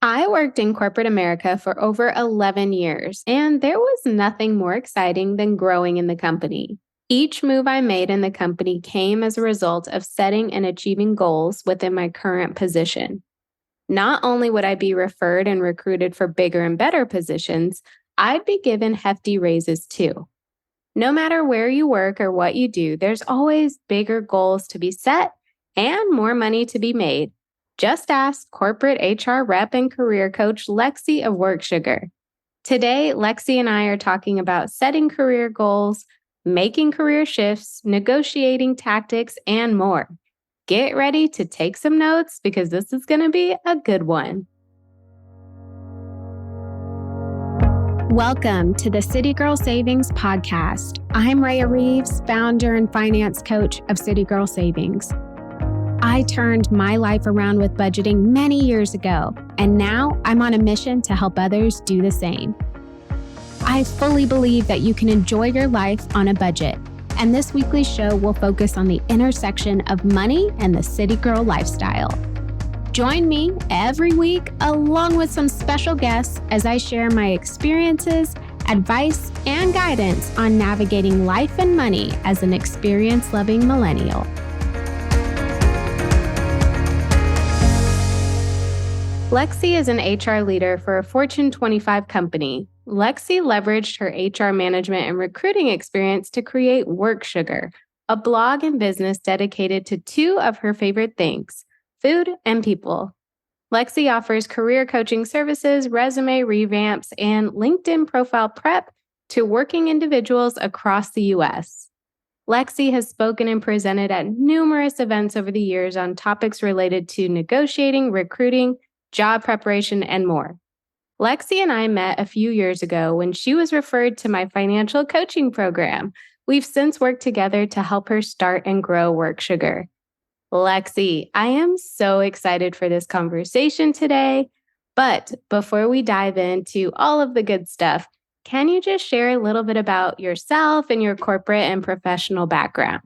I worked in corporate America for over 11 years, and there was nothing more exciting than growing in the company. Each move I made in the company came as a result of setting and achieving goals within my current position. Not only would I be referred and recruited for bigger and better positions, I'd be given hefty raises too. No matter where you work or what you do, there's always bigger goals to be set and more money to be made. Just ask corporate HR rep and career coach Lexi of WorkSugar. Today, Lexi and I are talking about setting career goals, making career shifts, negotiating tactics, and more. Get ready to take some notes because this is going to be a good one. Welcome to the City Girl Savings Podcast. I'm Raya Reeves, founder and finance coach of City Girl Savings. I turned my life around with budgeting many years ago, and now I'm on a mission to help others do the same. I fully believe that you can enjoy your life on a budget, and this weekly show will focus on the intersection of money and the City Girl lifestyle. Join me every week along with some special guests as I share my experiences, advice, and guidance on navigating life and money as an experience-loving millennial. Lexi is an HR leader for a Fortune 25 company. Lexi leveraged her HR management and recruiting experience to create WorkSugar, a blog and business dedicated to two of her favorite things: food and people. Lexi offers career coaching services, resume revamps, and LinkedIn profile prep to working individuals across the U.S. Lexi has spoken and presented at numerous events over the years on topics related to negotiating, recruiting, job preparation, and more. Lexi and I met a few years ago when she was referred to my financial coaching program. We've since worked together to help her start and grow WorkSugar. Lexi, I am so excited for this conversation today. But before we dive into all of the good stuff, can you just share a little bit about yourself and your corporate and professional background?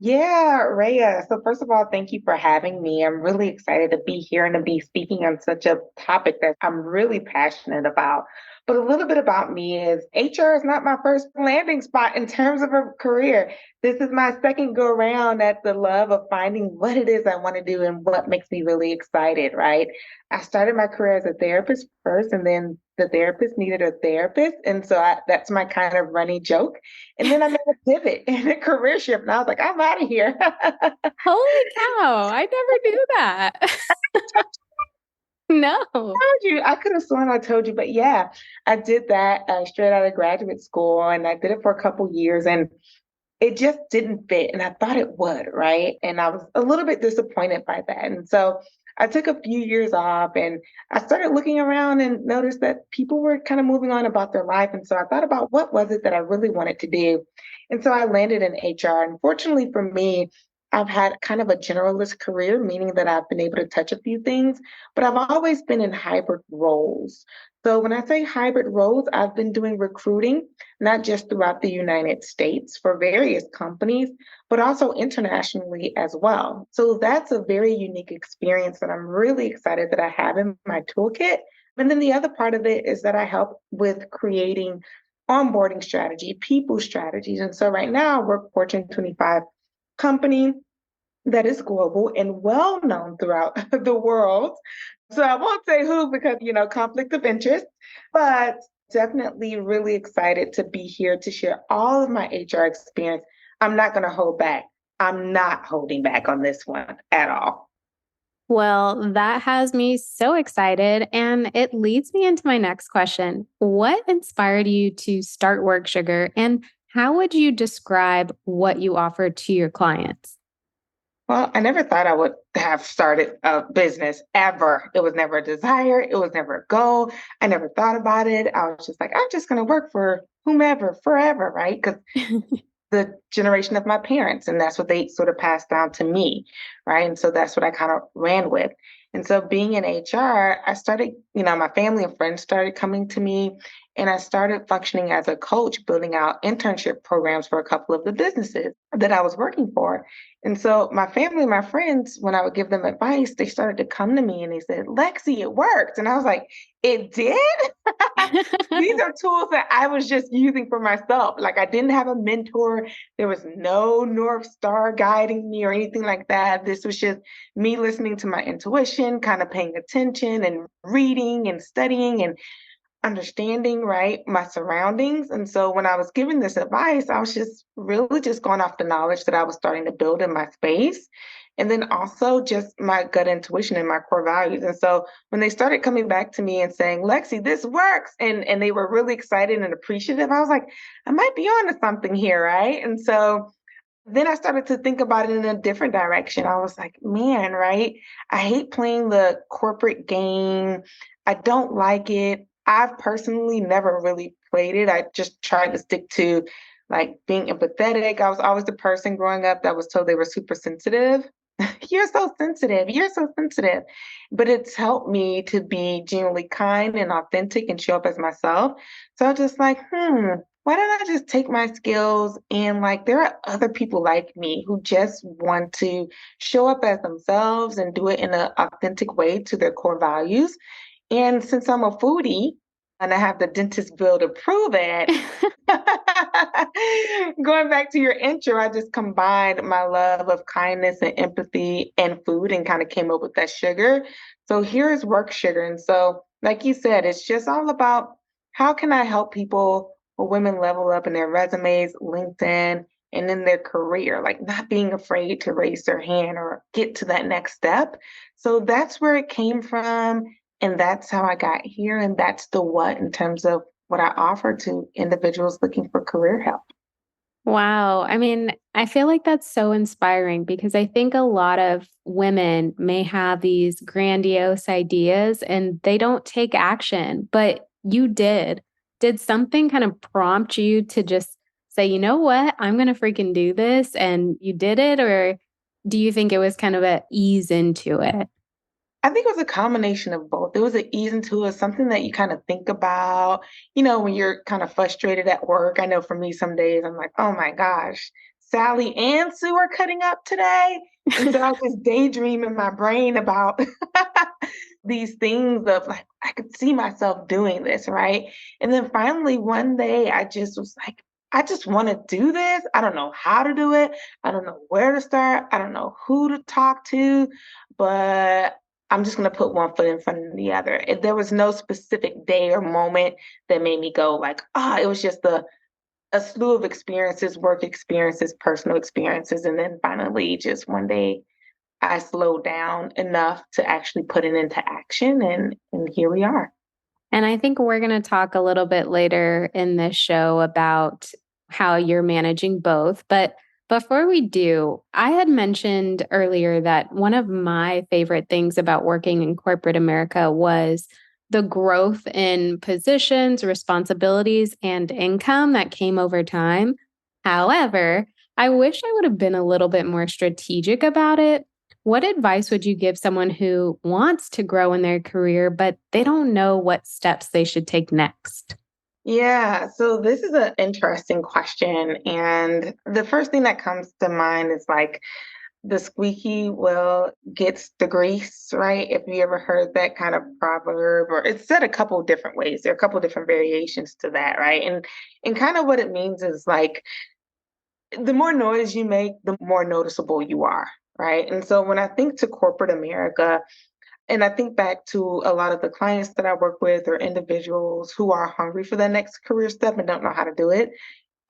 Yeah, Rhea. So first of all, thank you for having me. I'm really excited to be here and to be speaking on such a topic that I'm really passionate about. But a little bit about me is HR is not my first landing spot in terms of a career. This is my second go around at the love of finding what it is I want to do and what makes me really excited, right? I started my career as a therapist first, and then the therapist needed a therapist. And so that's my kind of running joke. And then I made a pivot and a career shift. And I was like, I'm out of here. Holy cow, I never knew that. No. I told you, I could have sworn I told you, but yeah, I did that straight out of graduate school, and I did it for a couple years, and it just didn't fit. And I thought it would, right? And I was a little bit disappointed by that. And so I took a few years off and I started looking around and noticed that people were kind of moving on about their life. And so I thought about what was it that I really wanted to do. And so I landed in HR. And fortunately for me, I've had kind of a generalist career, meaning that I've been able to touch a few things, but I've always been in hybrid roles. So when I say hybrid roles, I've been doing recruiting, not just throughout the United States for various companies, but also internationally as well. So that's a very unique experience that I'm really excited that I have in my toolkit. And then the other part of it is that I help with creating onboarding strategy, people strategies. And so right now we're Fortune 25 company that is global and well known throughout the world. So I won't say who because, conflict of interest, but definitely really excited to be here to share all of my HR experience. I'm not going to hold back. I'm not holding back on this one at all. Well, that has me so excited, and it leads me into my next question. What inspired you to start WorkSugar, and how would you describe what you offer to your clients? Well, I never thought I would have started a business ever. It was never a desire. It was never a goal. I never thought about it. I was just like, I'm just going to work for whomever forever, right? Because the generation of my parents, and that's what they sort of passed down to me, right? And so that's what I kind of ran with. And so being in HR, I started, my family and friends started coming to me And I started functioning as a coach, building out internship programs for a couple of the businesses that I was working for. And so my family, my friends, when I would give them advice, they started to come to me and they said, Lexi, it worked. And I was like, it did? These are tools that I was just using for myself. Like I didn't have a mentor. There was no North Star guiding me or anything like that. This was just me listening to my intuition, kind of paying attention and reading and studying and understanding, right, my surroundings. And so when I was giving this advice, I was just really just going off the knowledge that I was starting to build in my space. And then also just my gut intuition and my core values. And so when they started coming back to me and saying, Lexi, this works, and they were really excited and appreciative, I was like, I might be on to something here, right? And so then I started to think about it in a different direction. I was like, man, right? I hate playing the corporate game. I don't like it. I've personally never really played it. I just tried to stick to like being empathetic. I was always the person growing up that was told they were super sensitive. You're so sensitive. You're so sensitive. But it's helped me to be genuinely kind and authentic and show up as myself. So I was just like, why don't I just take my skills and like there are other people like me who just want to show up as themselves and do it in an authentic way to their core values. And since I'm a foodie and I have the dentist bill to prove it, going back to your intro, I just combined my love of kindness and empathy and food and kind of came up with that sugar. So here is work sugar. And so, like you said, it's just all about how can I help people or women level up in their resumes, LinkedIn, and in their career, like not being afraid to raise their hand or get to that next step. So that's where it came from. And that's how I got here. And that's the what in terms of what I offer to individuals looking for career help. Wow. I mean, I feel like that's so inspiring because I think a lot of women may have these grandiose ideas and they don't take action, but you did. Did something kind of prompt you to just say, you know what, I'm going to freaking do this? And you did it? Or do you think it was kind of a ease into it? I think it was a combination of both. It was an ease into it, something that you kind of think about, when you're kind of frustrated at work. I know for me, some days I'm like, oh my gosh, Sally and Sue are cutting up today. And so I was just daydream in my brain about these things of like, I could see myself doing this, right? And then finally, one day, I just was like, I just want to do this. I don't know how to do it. I don't know where to start. I don't know who to talk to, but I'm just going to put one foot in front of the other. There was no specific day or moment that made me go like, it was just a slew of experiences, work experiences, personal experiences. And then finally, just one day, I slowed down enough to actually put it into action. And here we are. And I think we're going to talk a little bit later in this show about how you're managing both. But before we do, I had mentioned earlier that one of my favorite things about working in corporate America was the growth in positions, responsibilities, and income that came over time. However, I wish I would have been a little bit more strategic about it. What advice would you give someone who wants to grow in their career, but they don't know what steps they should take next? Yeah, so this is an interesting question. And the first thing that comes to mind is like the squeaky wheel gets the grease, right? If you ever heard that kind of proverb, or it's said a couple of different ways. There are a couple of different variations to that, right? And kind of what it means is like the more noise you make, the more noticeable you are, right? And so when I think to corporate America, and I think back to a lot of the clients that I work with or individuals who are hungry for their next career step and don't know how to do it,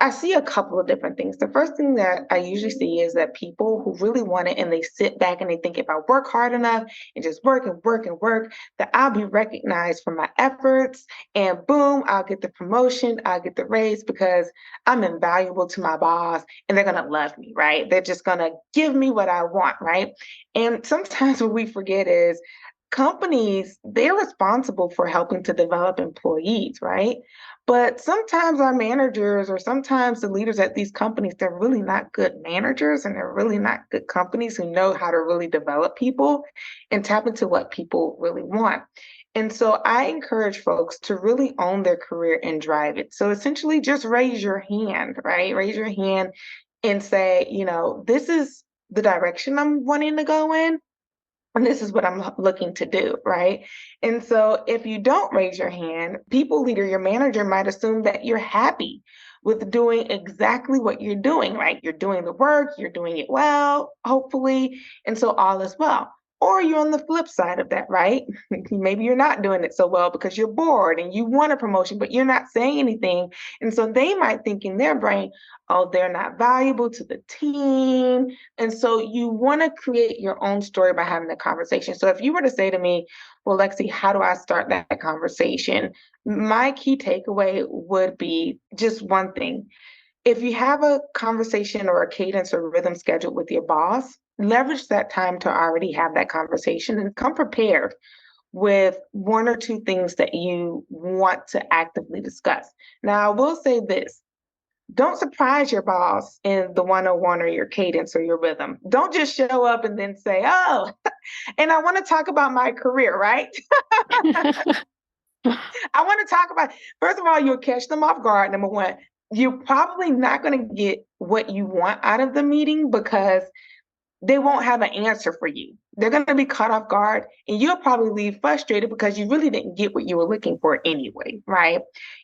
I see a couple of different things. The first thing that I usually see is that people who really want it and they sit back and they think if I work hard enough and just work and work and work, that I'll be recognized for my efforts and boom, I'll get the promotion, I'll get the raise because I'm invaluable to my boss and they're going to love me, right? They're just going to give me what I want, right? And sometimes what we forget is companies, they're responsible for helping to develop employees, right? But sometimes our managers or sometimes the leaders at these companies, they're really not good managers and they're really not good companies who know how to really develop people and tap into what people really want. And so I encourage folks to really own their career and drive it. So essentially just raise your hand, right? Raise your hand and say, this is the direction I'm wanting to go in. And this is what I'm looking to do, right? And so if you don't raise your hand, people leader, your manager might assume that you're happy with doing exactly what you're doing, right? You're doing the work, you're doing it well, hopefully, and so all is well. Or you're on the flip side of that, right? Maybe you're not doing it so well because you're bored and you want a promotion, but you're not saying anything. And so they might think in their brain, oh, they're not valuable to the team. And so you want to create your own story by having a conversation. So if you were to say to me, well, Lexi, how do I start that conversation? My key takeaway would be just one thing. If you have a conversation or a cadence or rhythm scheduled with your boss, leverage that time to already have that conversation and come prepared with one or two things that you want to actively discuss. Now, I will say this. Don't surprise your boss in the 101 or your cadence or your rhythm. Don't just show up and then say, oh, and I want to talk about my career, right? I want to talk about, first of all, you'll catch them off guard. Number one, you're probably not going to get what you want out of the meeting because they won't have an answer for you. They're going to be caught off guard and you'll probably leave frustrated because you really didn't get what you were looking for anyway, right?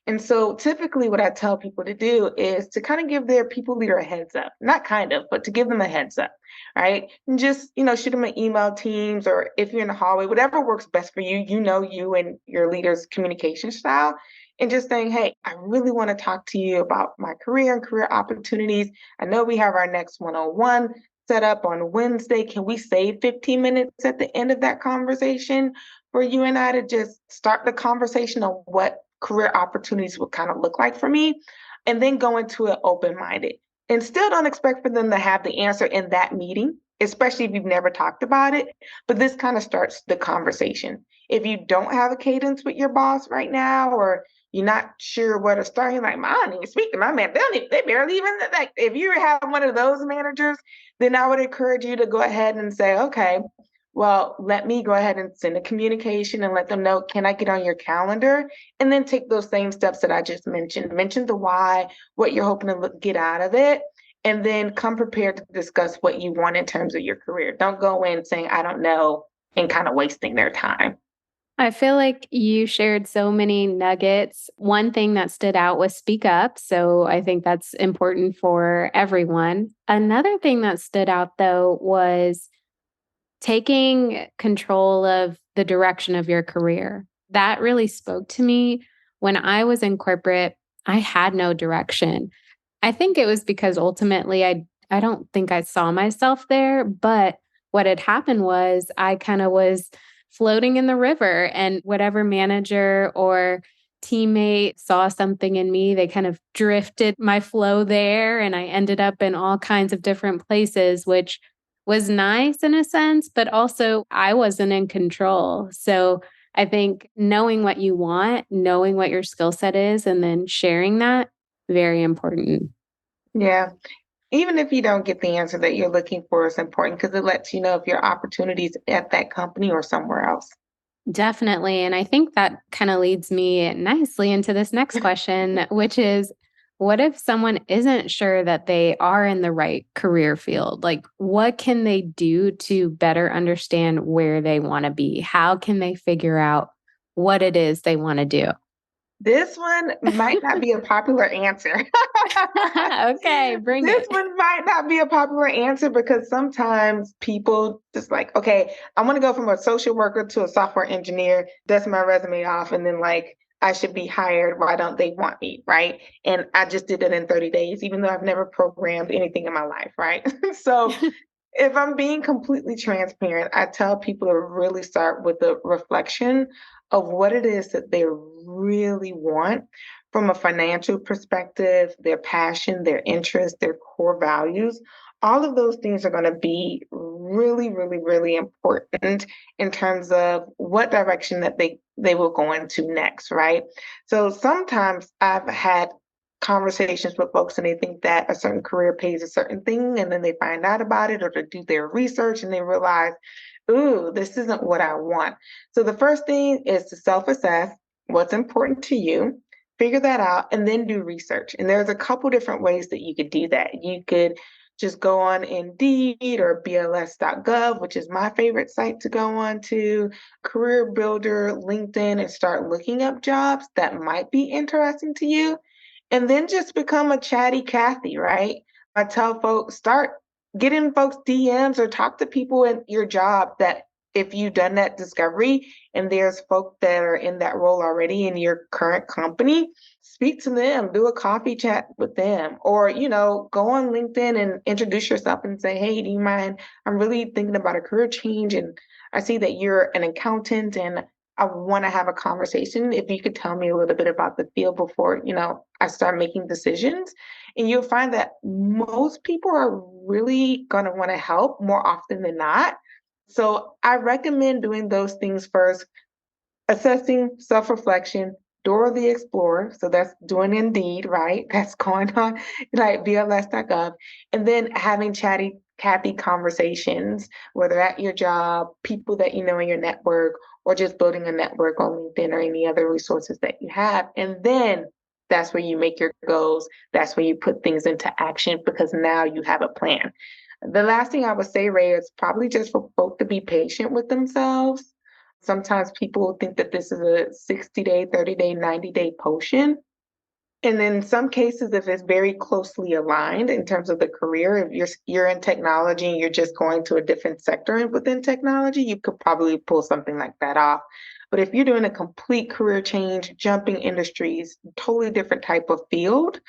And so typically what I tell people to do is to kind of give their people leader a heads up, not kind of, but to give them a heads up, right? And just, shoot them an email, Teams, or if you're in the hallway, whatever works best for you, you and your leader's communication style. And just saying, hey, I really want to talk to you about my career and career opportunities. I know we have our next 101 set up on Wednesday. Can we save 15 minutes at the end of that conversation for you and I to just start the conversation on what career opportunities would kind of look like for me? And then go into it open-minded. And still don't expect for them to have the answer in that meeting, especially if you've never talked about it. But this kind of starts the conversation. If you don't have a cadence with your boss right now, or you're not sure where to start, you're like, I don't even speak to my man. They barely even, like, if you have one of those managers, then I would encourage you to go ahead and say, okay, well, let me go ahead and send a communication and let them know, can I get on your calendar? And then take those same steps that I just mentioned. Mention the why, what you're hoping to get out of it, and then come prepared to discuss what you want in terms of your career. Don't go in saying, I don't know, and kind of wasting their time. I feel like you shared so many nuggets. One thing that stood out was speak up. So I think that's important for everyone. Another thing that stood out, though, was taking control of the direction of your career. That really spoke to me. When I was in corporate, I had no direction. I think it was because ultimately I don't think I saw myself there, but what had happened was I kind of was floating in the river, and whatever manager or teammate saw something in me, they kind of drifted my flow there, and I ended up in all kinds of different places, which was nice in a sense, but also I wasn't in control. So I think knowing what you want, knowing what your skill set is, and then sharing that, very important. Yeah. Even if you don't get the answer that you're looking for, is important because it lets you know if your opportunities at that company or somewhere else. Definitely. And I think that kind of leads me nicely into this next question, which is what if someone isn't sure that they are in the right career field? Like, what can they do to better understand where they want to be? How can they figure out what it is they want to do? This one might not be a popular answer. Okay, bring This it. one might not be a popular answer because sometimes people just like, okay, I want to go from a social worker to a software engineer, dust my resume off, and then like I should be hired. Why don't they want me? Right. And I just did it in 30 days, even though I've never programmed anything in my life. Right. So if I'm being completely transparent, I tell people to really start with the reflection of what it is that they really want from a financial perspective, their passion, their interest, their core values. All of those things are going to be really, really, really important in terms of what direction that they will go into next, right? So sometimes I've had conversations with folks and they think that a certain career pays a certain thing and then they find out about it or to do their research and they realize ooh, this isn't what I want. So the first thing is to self-assess what's important to you, figure that out, and then do research. And there's a couple different ways that you could do that. You could just go on Indeed or BLS.gov, which is my favorite site to go on to, Career Builder, LinkedIn, and start looking up jobs that might be interesting to you. And then just become a chatty Cathy, right? I tell folks, start get in folks' DMs or talk to people in your job that if you've done that discovery and there's folk that are in that role already in your current company, speak to them, do a coffee chat with them, or, go on LinkedIn and introduce yourself and say, hey, do you mind? I'm really thinking about a career change and I see that you're an accountant and I want to have a conversation. If you could tell me a little bit about the field before, I start making decisions. And you'll find that most people are really going to want to help more often than not. So I recommend doing those things first, assessing self-reflection, Dora the Explorer. So that's doing Indeed, right? That's going on like BLS.gov. And then having chatty Cathy conversations, whether at your job, people that you know in your network, or just building a network on LinkedIn or any other resources that you have. And then that's where you make your goals. That's where you put things into action because now you have a plan. The last thing I would say, Ray, is probably just for folk to be patient with themselves. Sometimes people think that this is a 60-day, 30-day, 90-day potion. And in some cases, if it's very closely aligned in terms of the career, if you're in technology and you're just going to a different sector within technology, you could probably pull something like that off. But if you're doing a complete career change, jumping industries, totally different type of field,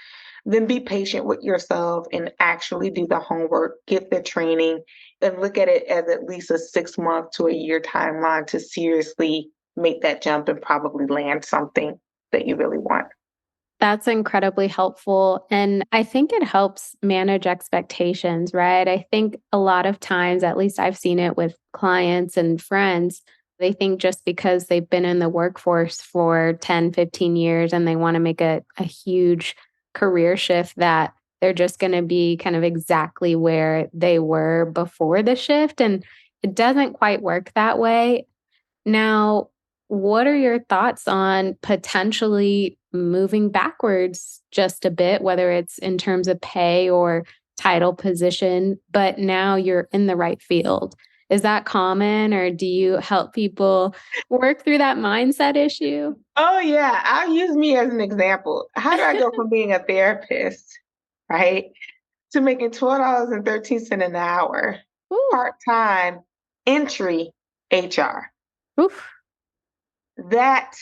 then be patient with yourself and actually do the homework, get the training, and look at it as at least a 6 month to a year timeline to seriously make that jump and probably land something that you really want. That's incredibly helpful. And I think it helps manage expectations, right? I think a lot of times, at least I've seen it with clients and friends, they think just because they've been in the workforce for 10, 15 years and they want to make a huge career shift that they're just going to be kind of exactly where they were before the shift. And it doesn't quite work that way. Now, what are your thoughts on potentially moving backwards just a bit, whether it's in terms of pay or title position, but now you're in the right field? Is that common, or do you help people work through that mindset issue? Oh, yeah. I'll use me as an example. How do I go from being a therapist, right, to making $12.13 an hour, Ooh, part time, entry HR? oof. That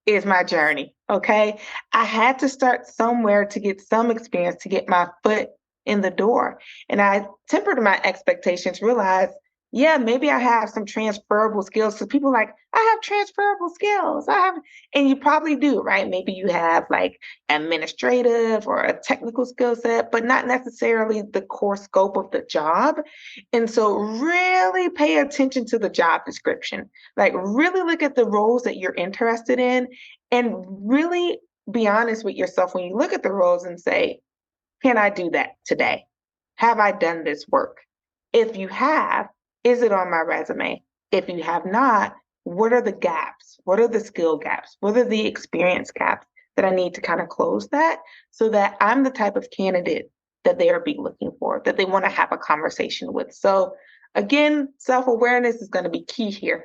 is my journey. Okay. I had to start somewhere to get some experience to get my foot in the door. And I tempered my expectations, realized, yeah, maybe I have some transferable skills. So people like, I have transferable skills. And you probably do, right? Maybe you have like administrative or a technical skill set, but not necessarily the core scope of the job. And so really pay attention to the job description. Like, really look at the roles that you're interested in and really be honest with yourself when you look at the roles and say, can I do that today? Have I done this work? If you have, is it on my resume? If you have not, what are the gaps? What are the skill gaps? What are the experience gaps that I need to kind of close that so that I'm the type of candidate that they are be looking for, that they want to have a conversation with. So again, self-awareness is going to be key here.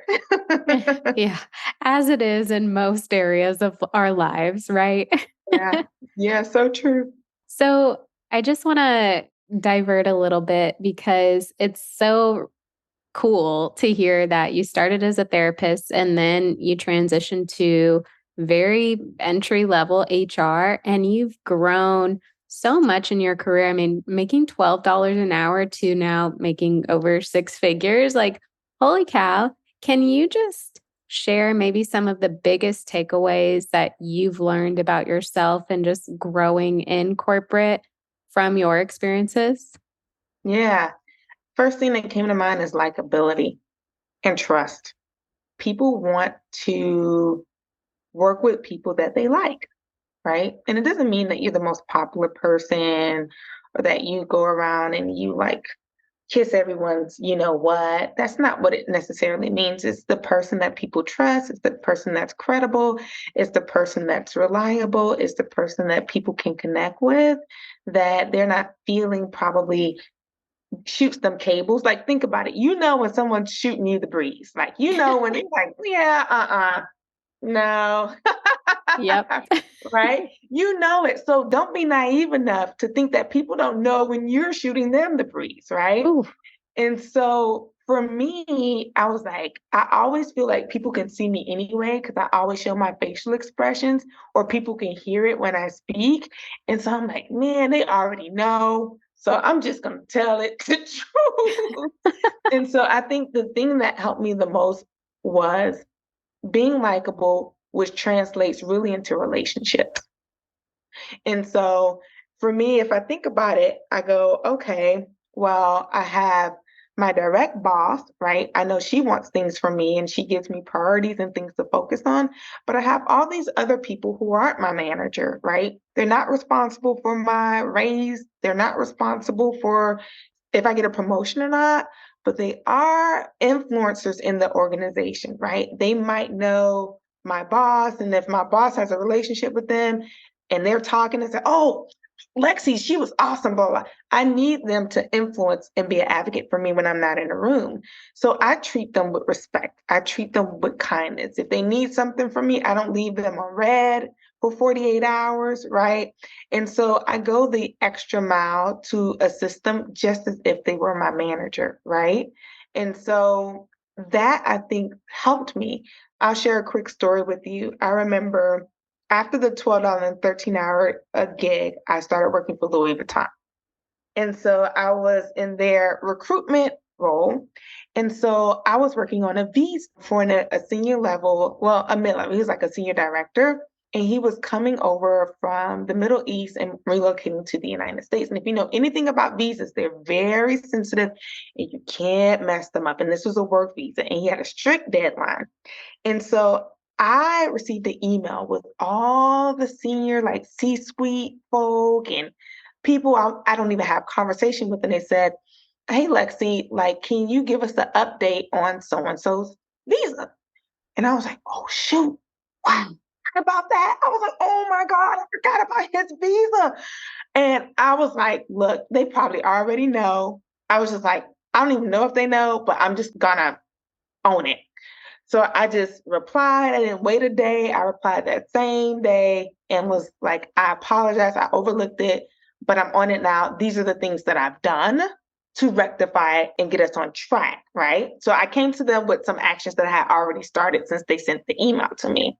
Yeah, as it is in most areas of our lives, right? Yeah. Yeah, so true. So I just want to divert a little bit because it's so cool to hear that you started as a therapist and then you transitioned to very entry level HR and you've grown so much in your career. I mean, making $12 an hour to now making over six figures, like, holy cow. Can you just share maybe some of the biggest takeaways that you've learned about yourself and just growing in corporate from your experiences? Yeah. First thing that came to mind is likability and trust. People want to work with people that they like, right? And it doesn't mean that you're the most popular person or that you go around and you like kiss everyone's, you know what? That's not what it necessarily means. It's the person that people trust. It's the person that's credible. It's the person that's reliable. It's the person that people can connect with, that they're not feeling probably shoots them cables. Like, think about it. You know when someone's shooting you the breeze. Like, you know when you're like, yeah, no. Yep. Right? You know it. So don't be naive enough to think that people don't know when you're shooting them the breeze, right? Ooh, And so for me, I was like, I always feel like people can see me anyway because I always show my facial expressions or people can hear it when I speak. And so I'm like, man, they already know. So I'm just going to tell it the truth. And so I think the thing that helped me the most was being likable, which translates really into relationships. And so for me, if I think about it, I go, okay, well, I have my direct boss, right? I know she wants things from me and she gives me priorities and things to focus on. But I have all these other people who aren't my manager, right? They're not responsible for my raise. They're not responsible for if I get a promotion or not, but they are influencers in the organization, right? They might know my boss, and if my boss has a relationship with them and they're talking and say, "Oh, Lexi, she was awesome," blah, blah. I need them to influence and be an advocate for me when I'm not in a room. So I treat them with respect. I treat them with kindness. If they need something from me, I don't leave them on red for 48 hours, right? And so I go the extra mile to assist them just as if they were my manager, right? And so that I think helped me. I'll share a quick story with you. I remember after the $12 and 13-hour gig, I started working for Louis Vuitton. And so I was in their recruitment role. And so I was working on a visa for a senior level, well, a mid level. He was like a senior director. And he was coming over from the Middle East and relocating to the United States. And if you know anything about visas, they're very sensitive and you can't mess them up. And this was a work visa, and he had a strict deadline. And so I received an email with all the senior, like C-suite folk and people I don't even have conversation with. And they said, "Hey, Lexi, like, can you give us an update on so-and-so's visa?" And I was like, "Oh, shoot. What? About that?" I was like, "Oh my God, I forgot about his visa." And I was like, look, they probably already know. I was just like, I don't even know if they know, but I'm just gonna own it. So I just replied. I didn't wait a day. I replied that same day and was like, I apologize. I overlooked it, but I'm on it now. These are the things that I've done to rectify it and get us on track, right? So I came to them with some actions that I had already started since they sent the email to me.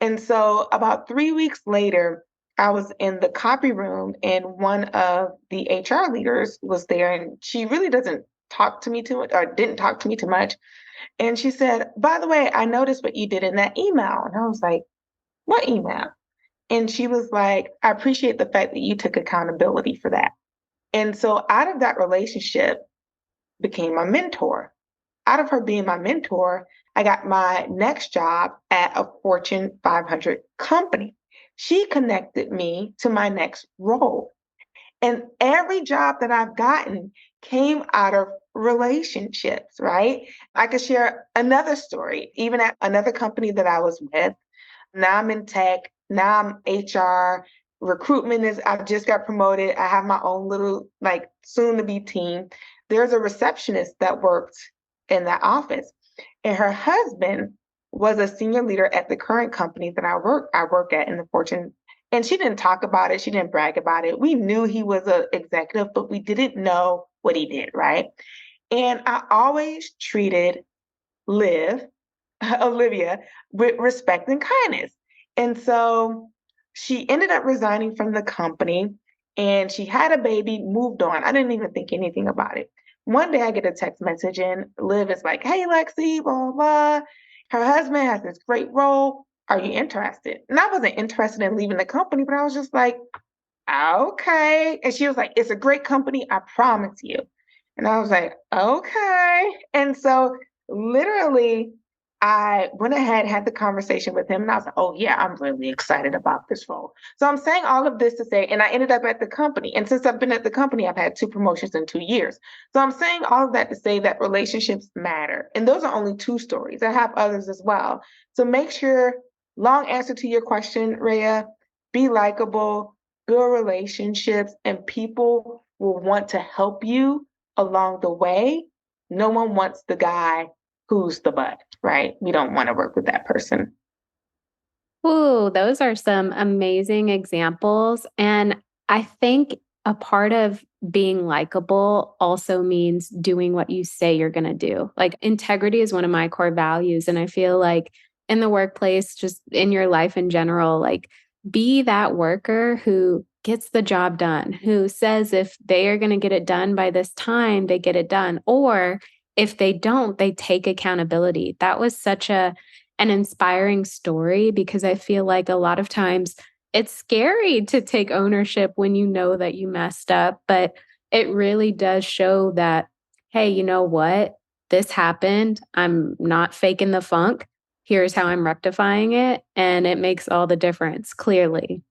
And so about 3 weeks later, I was in the copy room and one of the HR leaders was there, and she really doesn't talk to me too much or didn't talk to me too much. And she said, "By the way, I noticed what you did in that email." And I was like, "What email?" And she was like, "I appreciate the fact that you took accountability for that." And so out of that relationship became my mentor. Out of her being my mentor, I got my next job at a Fortune 500 company. She connected me to my next role. And every job that I've gotten came out of relationships, right? I could share another story, even at another company that I was with. Now I'm in tech, now I'm HR. Recruitment is, I just got promoted. I have my own little, like, soon to be team. There's a receptionist that worked in that office, and her husband was a senior leader at the current company that I work at in the Fortune. And she didn't talk about it. She didn't brag about it. We knew he was an executive, but we didn't know what he did, right? And I always treated Liv, Olivia, with respect and kindness. And so she ended up resigning from the company and she had a baby, moved on. I didn't even think anything about it. One day I get a text message and Liv is like, "Hey, Lexi, blah, blah, blah. Her husband has this great role. Are you interested?" And I wasn't interested in leaving the company, but I was just like, "Okay." And she was like, "It's a great company, I promise you." And I was like, "Okay." And so literally I went ahead, had the conversation with him, and I was like, oh, yeah, I'm really excited about this role. So I'm saying all of this to say, and I ended up at the company. And since I've been at the company, I've had 2 promotions in 2 years. So I'm saying all of that to say that relationships matter. And those are only 2 stories. I have others as well. So make sure, long answer to your question, Rhea, be likable, build relationships, and people will want to help you along the way. No one wants the guy who's the butt, right? We don't want to work with that person. Ooh, those are some amazing examples. And I think a part of being likable also means doing what you say you're going to do. Like integrity is one of my core values. And I feel like in the workplace, just in your life in general, like be that worker who gets the job done, who says if they are going to get it done by this time, they get it done. Or if they don't, they take accountability. That was such an inspiring story because I feel like a lot of times it's scary to take ownership when you know that you messed up, but it really does show that, hey, you know what? This happened. I'm not faking the funk. Here's how I'm rectifying it. And it makes all the difference, clearly.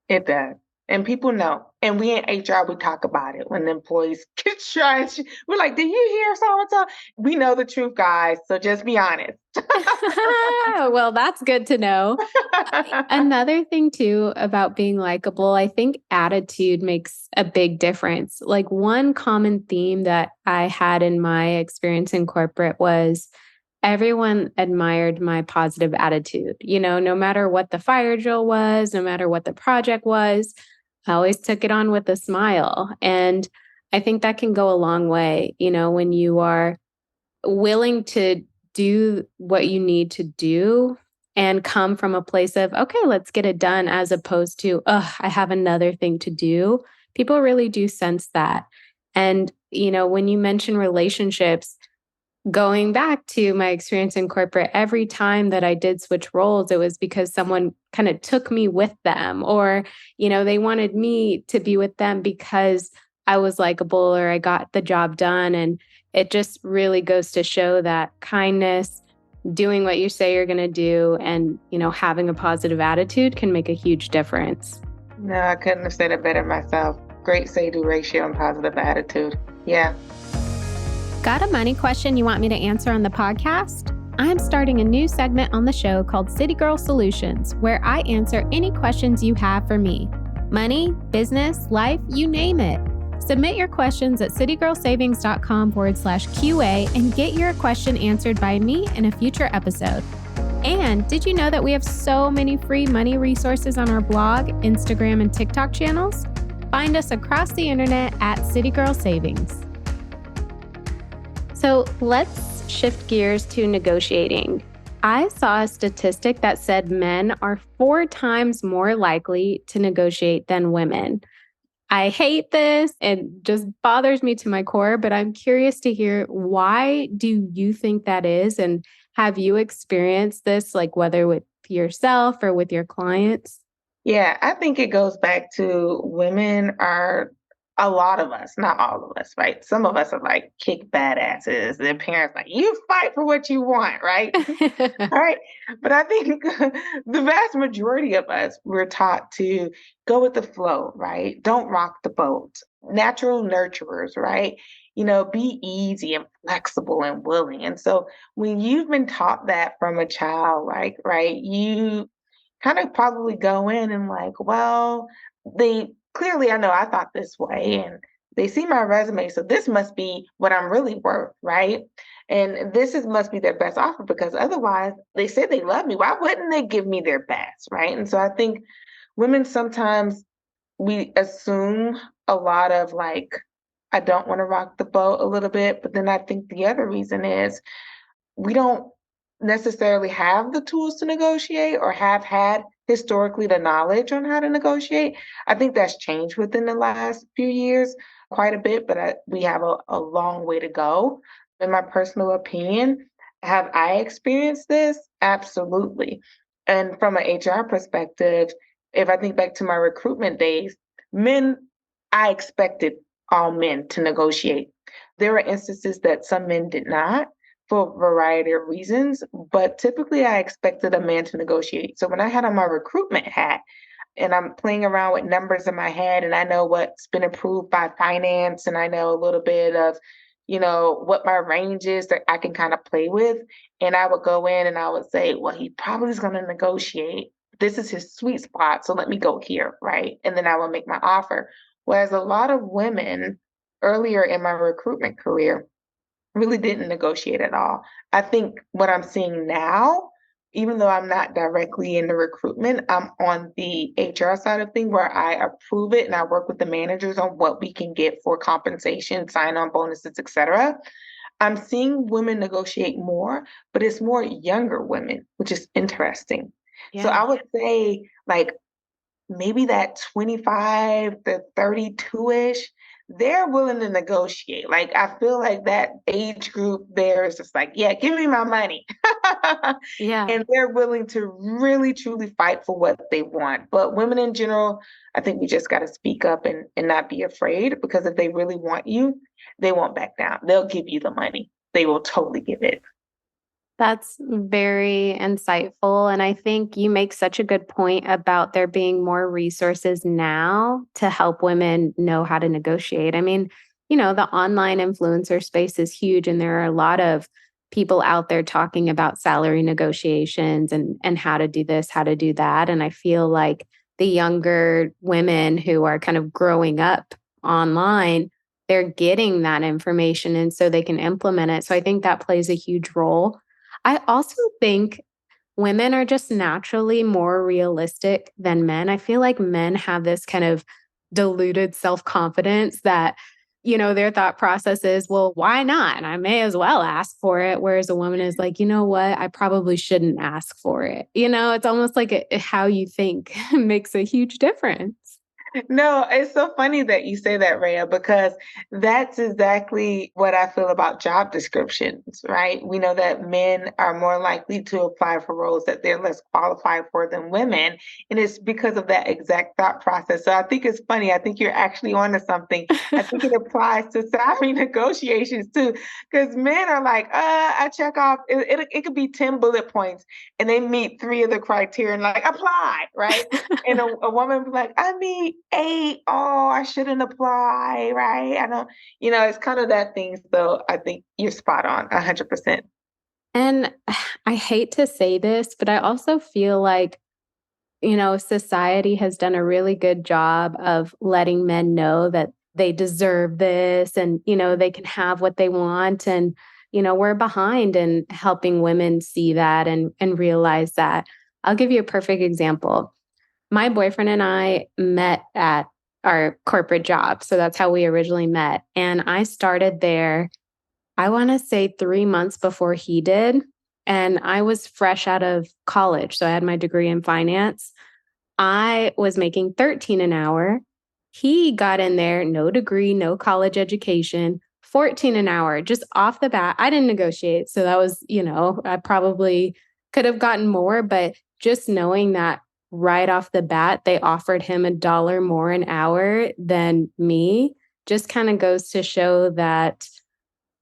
It does. And people know. And we in HR, we talk about it when the employees get shy. We're like, did you hear so and so? We know the truth, guys. So just be honest. Well, that's good to know. Another thing too about being likable, I think attitude makes a big difference. Like one common theme that I had in my experience in corporate was everyone admired my positive attitude. You know, no matter what the fire drill was, no matter what the project was, I always took it on with a smile. And I think that can go a long way, you know, when you are willing to do what you need to do and come from a place of, okay, let's get it done, as opposed to, oh, I have another thing to do. People really do sense that. And, you know, when you mention relationships, going back to my experience in corporate, every time that I did switch roles, it was because someone kind of took me with them, or, you know, they wanted me to be with them because I was likable or I got the job done. And it just really goes to show that kindness, doing what you say you're going to do, and, you know, having a positive attitude can make a huge difference. No, I couldn't have said it better myself. Great say-do ratio and positive attitude. Yeah. Got a money question you want me to answer on the podcast? I'm starting a new segment on the show called City Girl Solutions, where I answer any questions you have for me. Money, business, life, you name it. Submit your questions at citygirlsavings.com/QA and get your question answered by me in a future episode. And did you know that we have so many free money resources on our blog, Instagram, and TikTok channels? Find us across the internet at City Girl Savings. So let's shift gears to negotiating. I saw a statistic that said men are 4 times more likely to negotiate than women. I hate this. It just bothers me to my core, but I'm curious to hear, why do you think that is? And have you experienced this, like whether with yourself or with your clients? Yeah, I think it goes back to women are a lot of us, not all of us, right? Some of us are like kick badasses. Their parents like, you fight for what you want, right? All right. But I think the vast majority of us, we're taught to go with the flow, right? Don't rock the boat. Natural nurturers, right? You know, be easy and flexible and willing. And so when you've been taught that from a child, right, you kind of probably go in and like, well, they clearly, I know I thought this way and they see my resume, so this must be what I'm really worth, right? And this is must be their best offer, because otherwise they say they love me. Why wouldn't they give me their best, right? And so I think women sometimes we assume a lot of like, I don't want to rock the boat a little bit, but then I think the other reason is we don't necessarily have the tools to negotiate or have had historically the knowledge on how to negotiate. I think that's changed within the last few years quite a bit, but we have a long way to go. In my personal opinion, have I experienced this? Absolutely. And from an HR perspective, if I think back to my recruitment days, men, I expected all men to negotiate. There were instances that some men did not, for a variety of reasons, but typically I expected a man to negotiate. So when I had on my recruitment hat, and I'm playing around with numbers in my head and I know what's been approved by finance and I know a little bit of, what my range is that I can kind of play with. And I would go in and I would say, well, he probably is going to negotiate. This is his sweet spot. So let me go here. Right. And then I will make my offer. Whereas a lot of women earlier in my recruitment career, really didn't negotiate at all. I think what I'm seeing now, even though I'm not directly in the recruitment, I'm on the HR side of things where I approve it and I work with the managers on what we can get for compensation, sign-on bonuses, etc. I'm seeing women negotiate more, but it's more younger women, which is interesting. So Yeah. I would say like maybe that 25 to 32-ish, they're willing to negotiate. Like I feel like that age group there is just like, yeah, give me my money. Yeah. And they're willing to really truly fight for what they want. But women in general, I think we just got to speak up and not be afraid because if they really want you, they won't back down. They'll give you the money. They will totally give it. That's very insightful. And I think you make such a good point about there being more resources now to help women know how to negotiate. I mean, the online influencer space is huge, and there are a lot of people out there talking about salary negotiations and how to do this, how to do that. And I feel like the younger women who are kind of growing up online, they're getting that information and so they can implement it. So I think that plays a huge role. I also think women are just naturally more realistic than men. I feel like men have this kind of diluted self confidence that, their thought process is, well, why not? And I may as well ask for it. Whereas a woman is like, you know what? I probably shouldn't ask for it. It's almost like how you think makes a huge difference. No, it's so funny that you say that, Rhea, because that's exactly what I feel about job descriptions, right? We know that men are more likely to apply for roles that they're less qualified for than women. And it's because of that exact thought process. So I think it's funny. I think you're actually onto something. I think it applies to salary negotiations too, because men are like, I check off, it could be 10 bullet points and they meet three of the criteria and like apply, right? And a woman be like, I need 8. Oh, I shouldn't apply, right? I don't, it's kind of that thing. So I think you're spot on, 100%. And I hate to say this, but I also feel like society has done a really good job of letting men know that they deserve this and, they can have what they want. And, we're behind in helping women see that and realize that. I'll give you a perfect example. My boyfriend and I met at our corporate job. So that's how we originally met. And I started there, I want to say 3 months before he did. And I was fresh out of college. So I had my degree in finance. I was making 13 an hour. He got in there, no degree, no college education, 14 an hour, just off the bat. I didn't negotiate. So that was, I probably could have gotten more, but just knowing that right off the bat, they offered him $1 more an hour than me just kind of goes to show that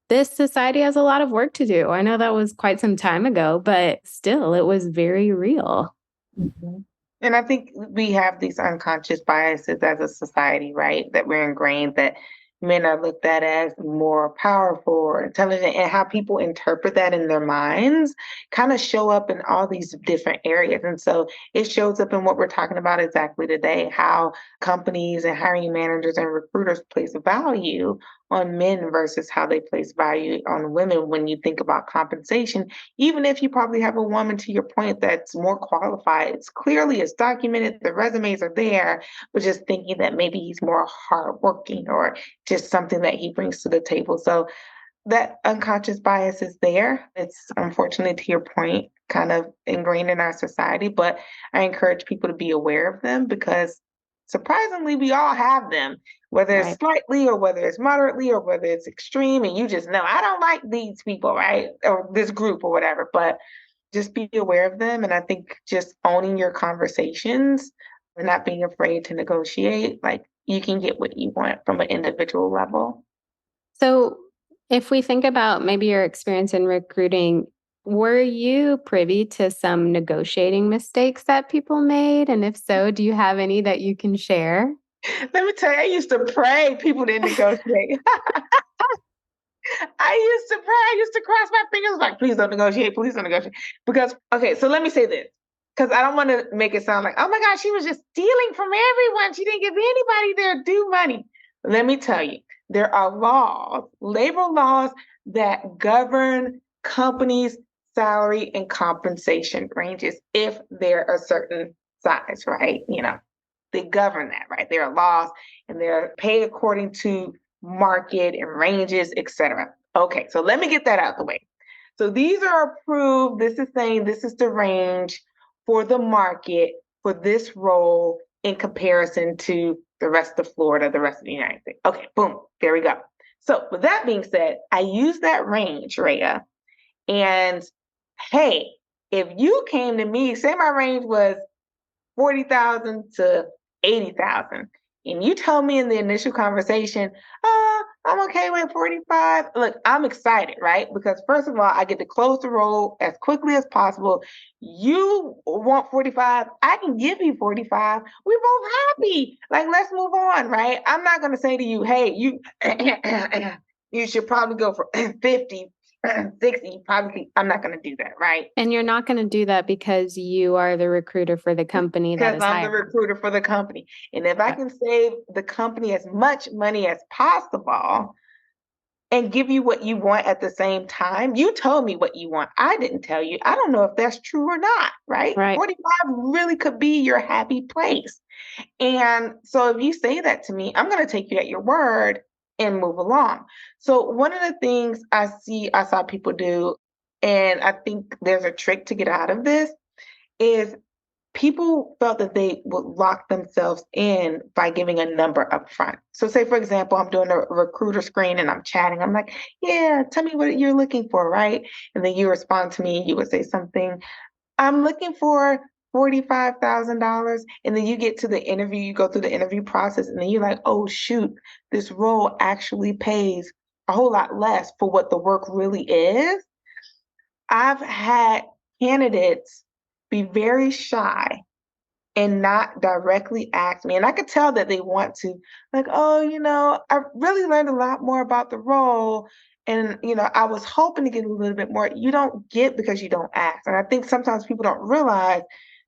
this society has a lot of work to do. I know that was quite some time ago, but still, it was very real. Mhm. And I think we have these unconscious biases as a society, right? That we're ingrained that men are looked at as more powerful or intelligent, and how people interpret that in their minds kind of show up in all these different areas. And so it shows up in what we're talking about exactly today, how companies and hiring managers and recruiters place value on men versus how they place value on women when you think about compensation, even if you probably have a woman, to your point, that's more qualified. It's documented, the resumes are there, but just thinking that maybe he's more hardworking or just something that he brings to the table. So that unconscious bias is there. It's unfortunately, to your point, kind of ingrained in our society, but I encourage people to be aware of them because surprisingly, we all have them, whether it's Right. slightly or whether it's moderately or whether it's extreme. And you just know, I don't like these people, right? Or this group or whatever, but just be aware of them. And I think just owning your conversations and not being afraid to negotiate, like you can get what you want from an individual level. So If we think about maybe your experience in recruiting, were you privy to some negotiating mistakes that people made? And if so, do you have any that you can share? Let me tell you, I used to pray people didn't negotiate. I used to pray. I used to cross my fingers like, please don't negotiate. Please don't negotiate. Because, okay, so let me say this. Because I don't want to make it sound like, oh my gosh, she was just stealing from everyone. She didn't give anybody their due money. Let me tell you, there are laws, labor laws that govern companies' salary and compensation ranges if they're a certain size, right? They govern that, right? There are laws and they're paid according to market and ranges, etc. Okay, so let me get that out of the way. So these are approved. This is saying this is the range for the market for this role in comparison to the rest of Florida, the rest of the United States. Okay, boom, there we go. So with that being said, I use that range, Rhea, and hey, if you came to me, say my range was 40,000 to 80,000. And you told me in the initial conversation, I'm okay with 45. Look, I'm excited, right? Because first of all, I get to close the role as quickly as possible. You want 45, I can give you 45. We're both happy. Like, let's move on, right? I'm not going to say to you, hey, you should probably go for 50, 60. Probably, I'm not going to do that, right? And you're not going to do that because you are the recruiter for the company that Because is I'm the hiring. recruiter for the company. And if I can save the company as much money as possible and give you what you want at the same time, you told me what you want. I didn't tell you. I don't know if that's true or not, right? Right. 45 really could be your happy place. And so if you say that to me, I'm going to take you at your word and move along. So one of the things I saw people do, and I think there's a trick to get out of this, is people felt that they would lock themselves in by giving a number up front. So say, for example, I'm doing a recruiter screen and I'm chatting. I'm like, yeah, tell me what you're looking for, right? And then you respond to me, you would say something, I'm looking for $45,000. And then you get to the interview, you go through the interview process, and then you're like, oh, shoot, this role actually pays a whole lot less for what the work really is. I've had candidates be very shy and not directly ask me. And I could tell that they want to, like, oh, I really learned a lot more about the role. And, I was hoping to get a little bit more. You don't get because you don't ask. And I think sometimes people don't realize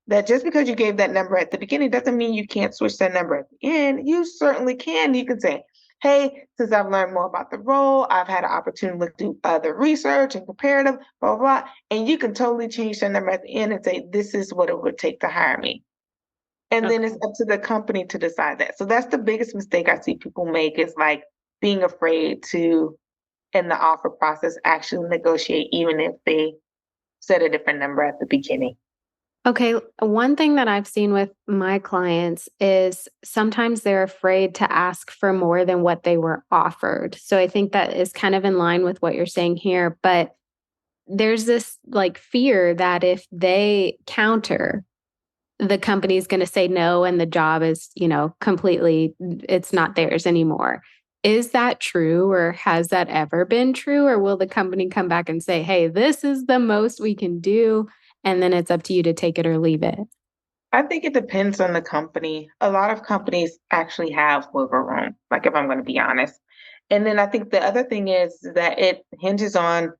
that just because you gave that number at the beginning doesn't mean you can't switch that number at the end. You certainly can. You can say, hey, since I've learned more about the role, I've had an opportunity to do other research and comparative, blah, blah, blah. And you can totally change that number at the end and say, this is what it would take to hire me. And then it's up to the company to decide that. So that's the biggest mistake I see people make, is like being afraid to, in the offer process, actually negotiate, even if they set a different number at the beginning. Okay. One thing that I've seen with my clients is sometimes they're afraid to ask for more than what they were offered. So I think that is kind of in line with what you're saying here. But there's this like fear that if they counter, the company's going to say no and the job is, completely, it's not theirs anymore. Is that true, or has that ever been true? Or will the company come back and say, hey, this is the most we can do, and then it's up to you to take it or leave it? I think it depends on the company. A lot of companies actually have wiggle room, like, if I'm going to be honest. And then I think the other thing is that it hinges on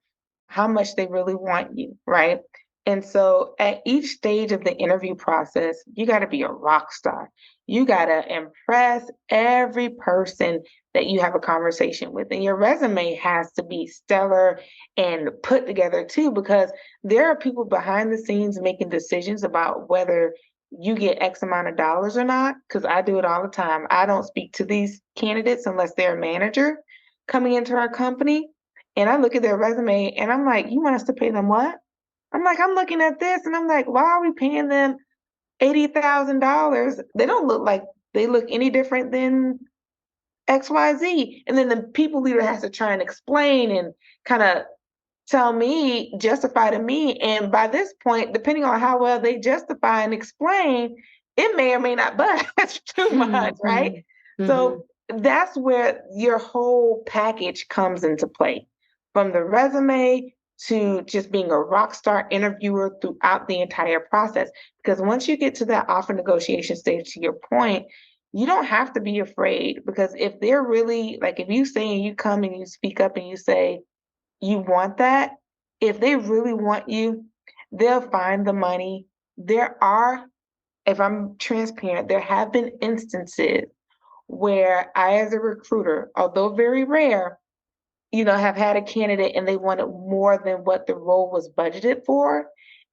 how much they really want you, right? And so at each stage of the interview process, you got to be a rock star. You got to impress every person that you have a conversation with. And your resume has to be stellar and put together too, because there are people behind the scenes making decisions about whether you get X amount of dollars or not. Because I do it all the time. I don't speak to these candidates unless they're a manager coming into our company. And I look at their resume and I'm like, you want us to pay them what? I'm like, I'm looking at this and I'm like, why are we paying them $80,000? They don't look like they look any different than XYZ. And then the people leader has to try and explain and kind of tell me, justify to me. And by this point, depending on how well they justify and explain, it may or may not budge too much, right? Mm-hmm. So that's where your whole package comes into play, from the resume to just being a rock star interviewer throughout the entire process. Because once you get to that offer negotiation stage, to your point, you don't have to be afraid, because if they're really like, if you say and you come and you speak up and you say you want that, if they really want you, they'll find the money. There are, if I'm transparent, there have been instances where I, as a recruiter, although very rare, have had a candidate and they wanted more than what the role was budgeted for.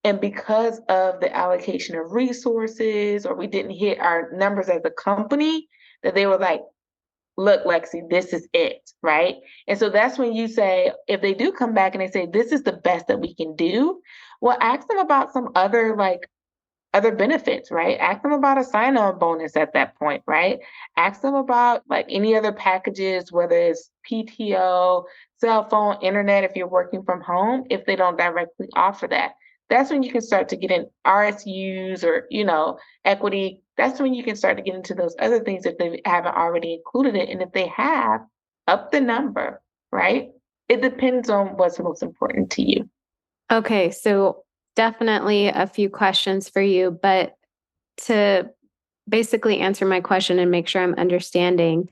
And because of the allocation of resources, or we didn't hit our numbers as a company, that they were like, look, Lexi, this is it, right? And so that's when you say, if they do come back and they say, this is the best that we can do, well, ask them about some other other benefits, right? Ask them about a sign-on bonus at that point, right? Ask them about like any other packages, whether it's PTO, cell phone, internet, if you're working from home, if they don't directly offer that. That's when you can start to get in RSUs or, equity. That's when you can start to get into those other things if they haven't already included it. And if they have, up the number, right? It depends on what's most important to you. Okay, so definitely a few questions for you, but to basically answer my question and make sure I'm understanding,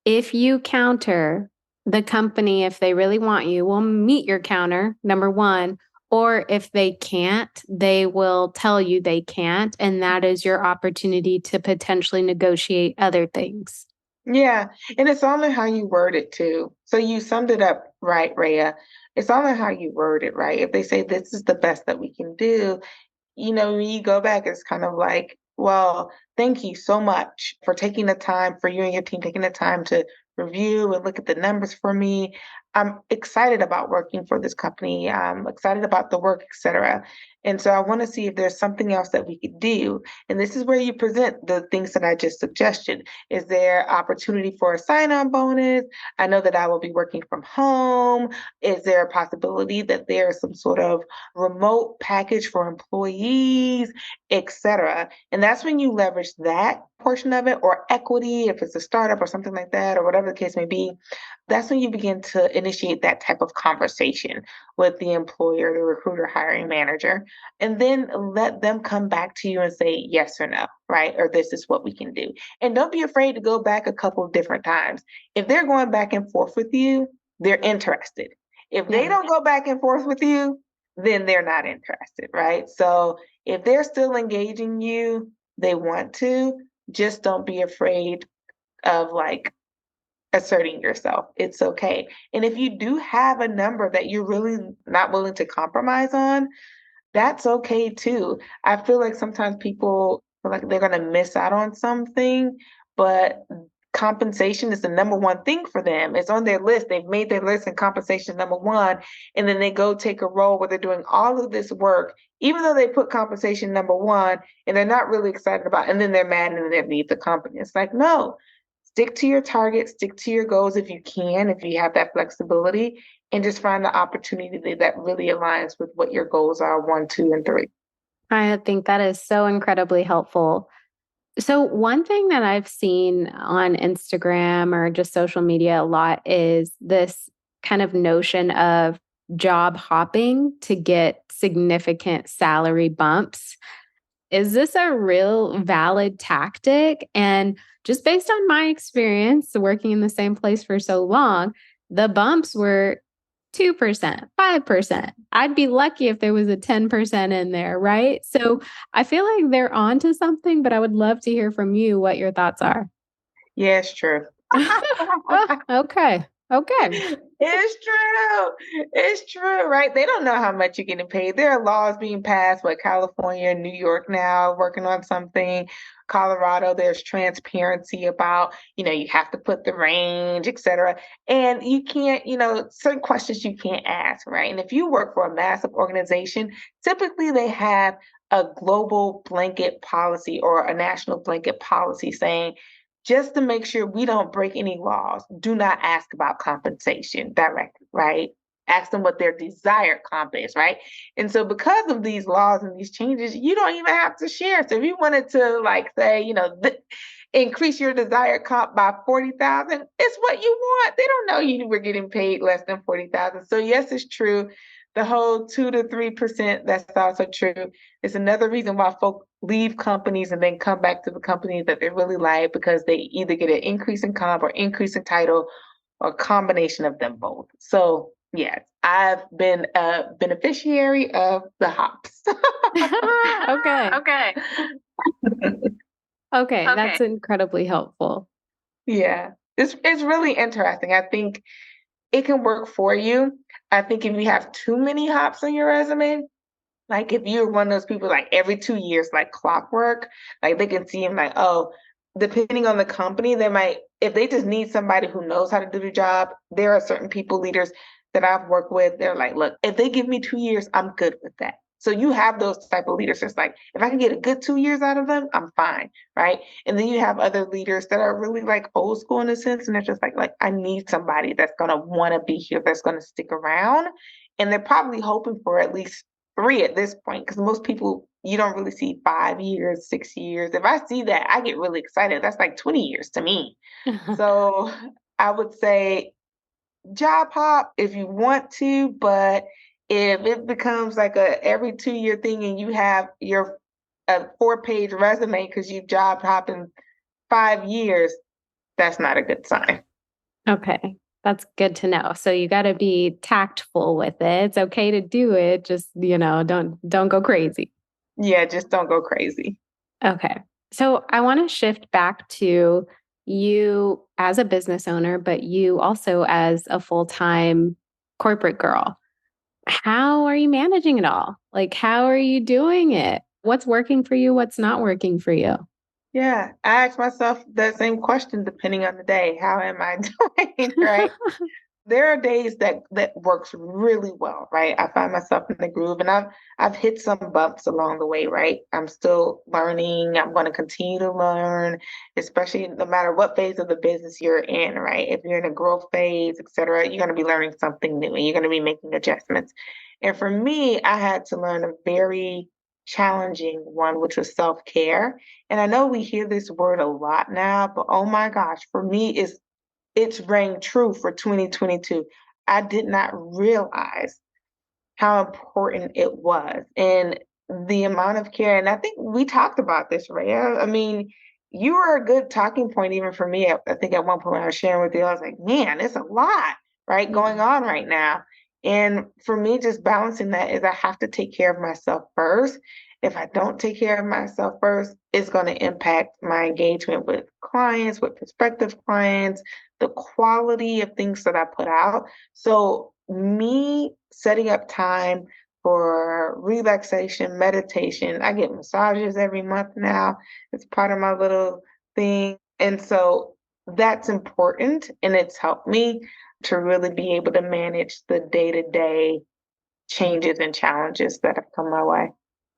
if you counter the company, if they really want you, will meet your counter, number one. Or if they can't, they will tell you they can't. And that is your opportunity to potentially negotiate other things. Yeah, and it's all in how you word it too. So you summed it up right, Rhea. It's all in how you word it, right? If they say this is the best that we can do, when you go back, it's kind of like, well, thank you so much for taking the time, for you and your team taking the time to review and look at the numbers for me. I'm excited about working for this company. I'm excited about the work, et cetera. And so I want to see if there's something else that we could do. And this is where you present the things that I just suggested. Is there opportunity for a sign-on bonus? I know that I will be working from home. Is there a possibility that there's some sort of remote package for employees, et cetera? And that's when you leverage that portion of it, or equity, if it's a startup or something like that, or whatever the case may be. That's when you begin to initiate that type of conversation with the employer, the recruiter, hiring manager, and then let them come back to you and say yes or no, right? Or this is what we can do. And don't be afraid to go back a couple of different times. If they're going back and forth with you, they're interested. If they Yeah. don't go back and forth with you, then they're not interested, right? So if they're still engaging you, they want to, just don't be afraid of like asserting yourself. It's okay. And if you do have a number that you're really not willing to compromise on, that's okay too. I feel like sometimes people feel like they're going to miss out on something, but compensation is the number one thing for them. It's on their list. They've made their list and compensation is number one. And then they go take a role where they're doing all of this work, even though they put compensation number one and they're not really excited about it, and then they're mad and then they leave the company. It's like, no, stick to your targets, stick to your goals if you can, if you have that flexibility, and just find the opportunity that really aligns with what your goals are, 1, 2, and 3. I think that is so incredibly helpful. So, one thing that I've seen on Instagram or just social media a lot is this kind of notion of job hopping to get significant salary bumps. Is this a real valid tactic? And just based on my experience working in the same place for so long, the bumps were 2%, 5%. I'd be lucky if there was a 10% in there, right? So I feel like they're onto something, but I would love to hear from you what your thoughts are. Yeah, it's true. Oh, okay. Okay. It's true. It's true, right? They don't know how much you're getting paid. There are laws being passed, but California, New York now working on something. Colorado, there's transparency about, you have to put the range, et cetera. And you can't, certain questions you can't ask, right? And if you work for a massive organization, typically they have a global blanket policy or a national blanket policy saying, just to make sure we don't break any laws, do not ask about compensation directly, right? Ask them what their desired comp is, right? And so because of these laws and these changes, you don't even have to share. So if you wanted to like say, increase your desired comp by 40,000. It's what you want. They don't know you were getting paid less than 40,000. So yes, it's true. The whole 2 to 3%, that's also true. It's another reason why folk leave companies and then come back to the company that they really like, because they either get an increase in comp or increase in title or a combination of them both. So yes, I've been a beneficiary of the hops. Okay. Okay. Okay, Okay. that's incredibly helpful. Yeah. It's really interesting. I think it can work for you. I think if you have too many hops on your resume, like if you're one of those people like every 2 years, like clockwork, like they can see him like, oh, depending on the company, they might, if they just need somebody who knows how to do the job, there are certain people, leaders that I've worked with, they're like, look, if they give me 2 years, I'm good with that. So you have those type of leaders. It's like, if I can get a good 2 years out of them, I'm fine, right? And then you have other leaders that are really like old school in a sense, and they're just like I need somebody that's gonna want to be here, that's gonna stick around, and they're probably hoping for at least 3 at this point, because most people, you don't really see 5 years, 6 years. If I see that, I get really excited. That's like 20 years to me. So I would say job hop if you want to, but if it becomes like a every 2 year thing and you have your a 4 page resume because you job hop in 5 years, that's not a good sign. Okay, that's good to know. So you got to be tactful with it. It's okay to do it, just, don't go crazy. Yeah, just don't go crazy. Okay. So I want to shift back to you as a business owner, but you also as a full-time corporate girl. How are you managing it all? Like, how are you doing it? What's working for you? What's not working for you? Yeah, I ask myself that same question depending on the day. How am I doing? Right? There are days that works really well, right? I find myself in the groove, and I've hit some bumps along the way, right? I'm still learning. I'm going to continue to learn, especially no matter what phase of the business you're in, right? If you're in a growth phase, et cetera, you're going to be learning something new and you're going to be making adjustments. And for me, I had to learn a very challenging one, which was self-care. And I know we hear this word a lot now, but oh my gosh, for me, it's rang true for 2022. I did not realize how important it was and the amount of care. And I think we talked about this, Rhea. I mean, you were a good talking point even for me. I think at one point when I was sharing with you, I was like, man, it's a lot, right, going Yeah. on right now. And for me, just balancing that is I have to take care of myself first. If I don't take care of myself first, it's going to impact my engagement with clients, with prospective clients, the quality of things that I put out. So me setting up time for relaxation, meditation. I get massages every month now. It's part of my little thing. And so that's important. And it's helped me to really be able to manage the day to day changes and challenges that have come my way.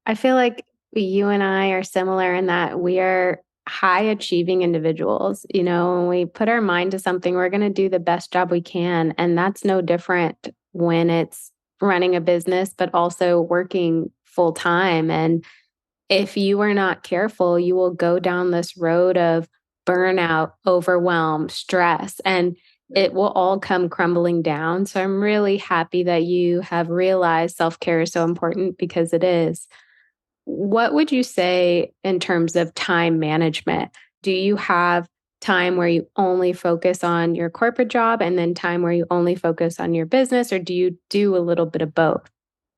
I feel like you and I are similar in that we are high achieving individuals. When we put our mind to something, we're going to do the best job we can. And that's no different when it's running a business, but also working full time. And if you are not careful, you will go down this road of burnout, overwhelm, stress, and it will all come crumbling down. So I'm really happy that you have realized self care is so important because it is. What would you say in terms of time management? Do you have time where you only focus on your corporate job and then time where you only focus on your business, or do you do a little bit of both?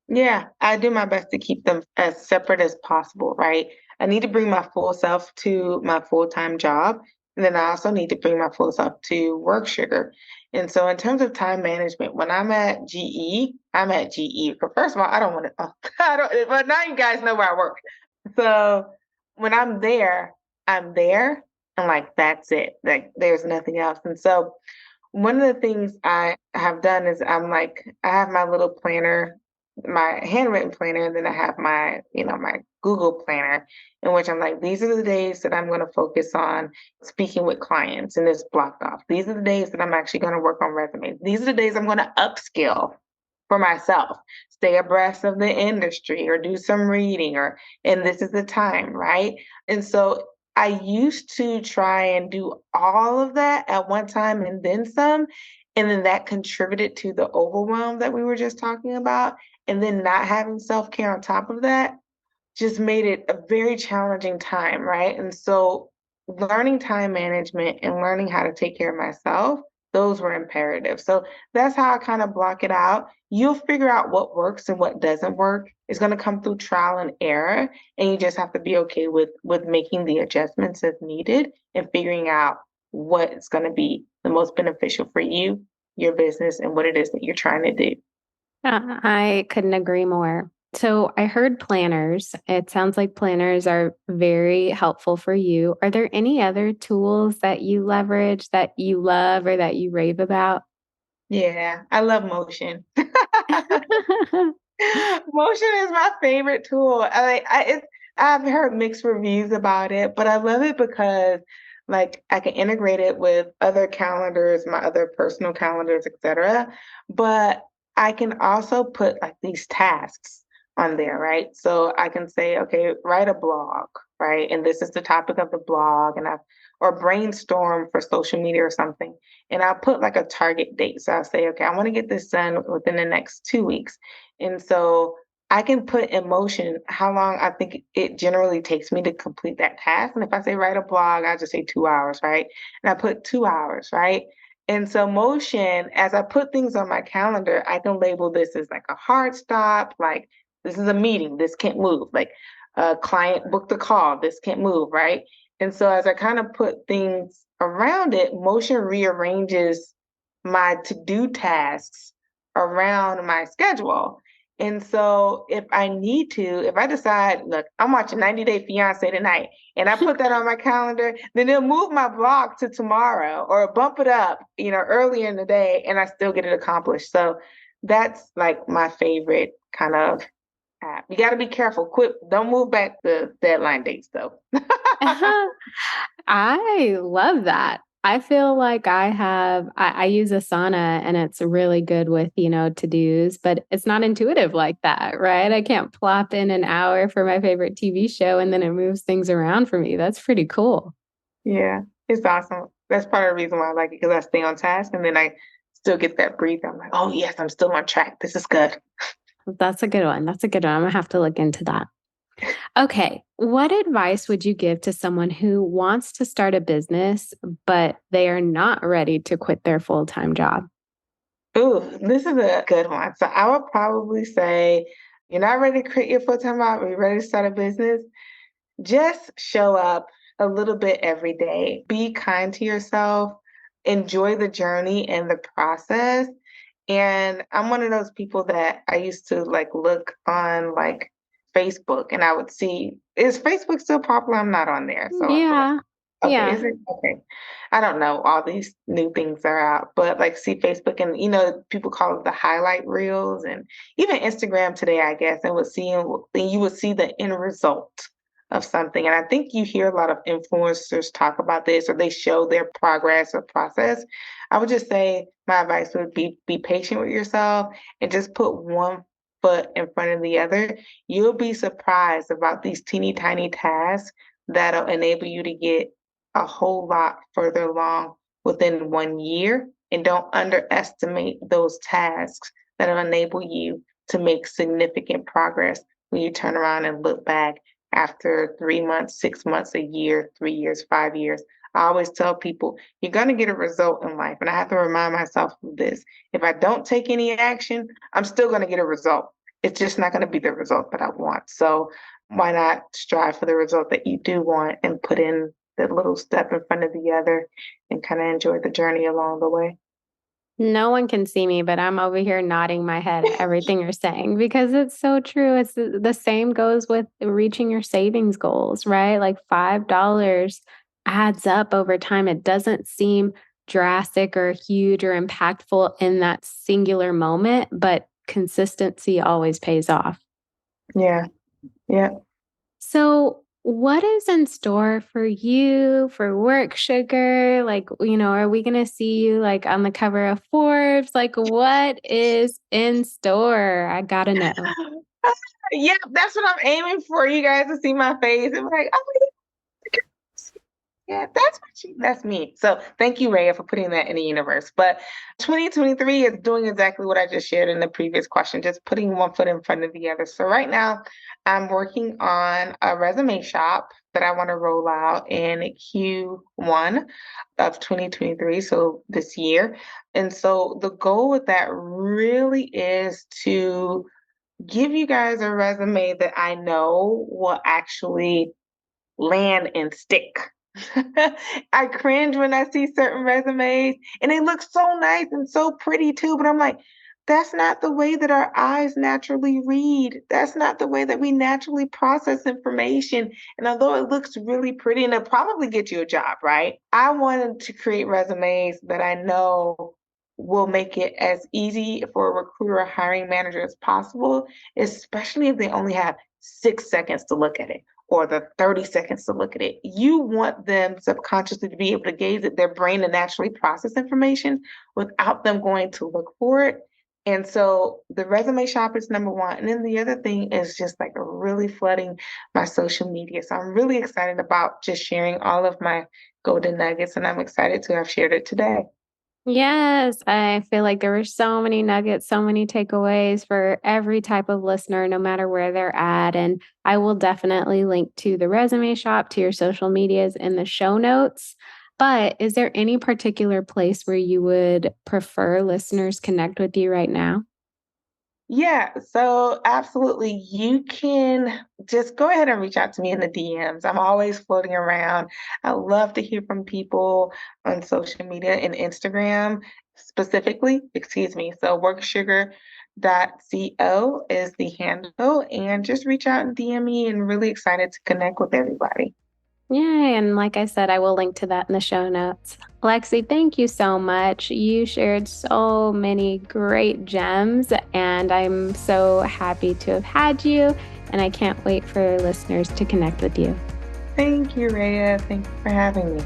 Yeah, I do my best to keep them as separate as possible, right? I need to bring my full self to my full-time job. And then I also need to bring my full self to work sugar. And so in terms of time management, when I'm at GE, I'm at GE. But first of all, I don't want to, I don't, but now you guys know where I work. So when I'm there and like, that's it. Like there's nothing else. And so one of the things I have done is I have my little planner, my handwritten planner, and then I have my Google planner in which I'm like, these are the days that I'm going to focus on speaking with clients and it's blocked off. These are the days that I'm actually going to work on resumes. These are the days I'm going to upskill for myself, stay abreast of the industry or do some reading and this is the time, right? And so I used to try and do all of that at one time and then some. And then that contributed to the overwhelm that we were just talking about. And then not having self-care on top of that just made it a very challenging time, right? And so learning time management and learning how to take care of myself, those were imperative. So that's how I kind of block it out. You'll figure out what works and what doesn't work. It's going to come through trial and error, and you just have to be okay with making the adjustments as needed and figuring out what is going to be the most beneficial for you, your business, and what it is that you're trying to do. I couldn't agree more. So I heard planners. It sounds like planners are very helpful for you. Are there any other tools that you leverage that you love or that you rave about? Yeah, I love motion. Motion is my favorite tool. I've heard mixed reviews about it, but I love it because like I can integrate it with other calendars, my other personal calendars, etc. But I can also put like these tasks on there, right? So I can say, okay, write a blog, right? And this is the topic of the blog, and I or brainstorm for social media or something. And I'll put like a target date. So I'll say, okay, I want to get this done within the next 2 weeks. And so I can put in motion how long I think it generally takes me to complete that task. And if I say write a blog, I just say 2 hours, right? And I put 2 hours, right? And so motion, as I put things on my calendar, I can label this as like a hard stop, like this is a meeting, this can't move. Like a client booked a call, this can't move, right? And so as I kind of put things around it, motion rearranges my to-do tasks around my schedule. And so if I need to, if I decide, look, I'm watching 90 Day Fiance tonight, and I put that on my calendar, then it'll move my blog to tomorrow or bump it up, earlier in the day, and I still get it accomplished. So that's like my favorite kind of app. You got to be careful. Quit. Don't move back the deadline dates though. I love that. I feel like I use Asana and it's really good with, to-dos, but it's not intuitive like that, right? I can't plop in an hour for my favorite TV show and then it moves things around for me. That's pretty cool. Yeah, it's awesome. That's part of the reason why I like it because I stay on task and then I still get that breather. I'm like, oh yes, I'm still on track. This is good. That's a good one. That's a good one. I'm gonna have to look into that. Okay. What advice would you give to someone who wants to start a business, but they are not ready to quit their full-time job? Ooh, this is a good one. So I would probably say, you're not ready to create your full-time job, or you're ready to start a business. Just show up a little bit every day. Be kind to yourself. Enjoy the journey and the process. And I'm one of those people that I used to like look on like Facebook and I would see, is Facebook still popular? I'm not on there. So I feel like, Yeah. okay, Yeah. is it? Okay. I don't know. All these new things are out, but like see Facebook and people call it the highlight reels and even Instagram today, I guess, and you would see the end result of something. And I think you hear a lot of influencers talk about this or they show their progress or process. I would just say my advice would be patient with yourself and just put one foot in front of the other. You'll be surprised about these teeny tiny tasks that'll enable you to get a whole lot further along within 1 year. And don't underestimate those tasks that'll enable you to make significant progress when you turn around and look back after 3 months, 6 months, a year, 3 years, 5 years. I always tell people, you're going to get a result in life. And I have to remind myself of this. If I don't take any action, I'm still going to get a result. It's just not going to be the result that I want. So why not strive for the result that you do want and put in the little step in front of the other and kind of enjoy the journey along the way? No one can see me, but I'm over here nodding my head at everything you're saying because it's so true. It's the same goes with reaching your savings goals, right? Like $5 adds up over time. It doesn't seem drastic or huge or impactful in that singular moment, but consistency always pays off. Yeah, yeah. So, what is in store for you for work sugar? Like, are we going to see you like on the cover of Forbes? Like, what is in store? I got to know. Yeah, that's what I'm aiming for. You guys to see my face and be like, oh, Yeah, that's me. So thank you, Raya, for putting that in the universe. But 2023 is doing exactly what I just shared in the previous question, just putting one foot in front of the other. So right now, I'm working on a resume shop that I want to roll out in Q1 of 2023, so this year. And so the goal with that really is to give you guys a resume that I know will actually land and stick. I cringe when I see certain resumes and they look so nice and so pretty too, but I'm like, that's not the way that our eyes naturally read. That's not the way that we naturally process information. And although it looks really pretty and it'll probably get you a job, right? I wanted to create resumes that I know will make it as easy for a recruiter or hiring manager as possible, especially if they only have 6 seconds to look at it or the 30 seconds to look at it. You want them subconsciously to be able to gaze at their brain and naturally process information without them going to look for it. And so the resume shop is number one. And then the other thing is just like really flooding my social media. So I'm really excited about just sharing all of my golden nuggets, and I'm excited to have shared it today. Yes, I feel like there were so many nuggets, so many takeaways for every type of listener, no matter where they're at. And I will definitely link to the resume shop, to your social medias in the show notes. But is there any particular place where you would prefer listeners connect with you right now? Yeah, so absolutely. You can just go ahead and reach out to me in the DMs. I'm always floating around. I love to hear from people on social media and Instagram specifically, excuse me. So worksugar.co is the handle, and just reach out and DM me, and really excited to connect with everybody. Yay. And like I said, I will link to that in the show notes. Lexi, thank you so much. You shared so many great gems, and I'm so happy to have had you. And I can't wait for listeners to connect with you. Thank you, Rhea. Thank you for having me.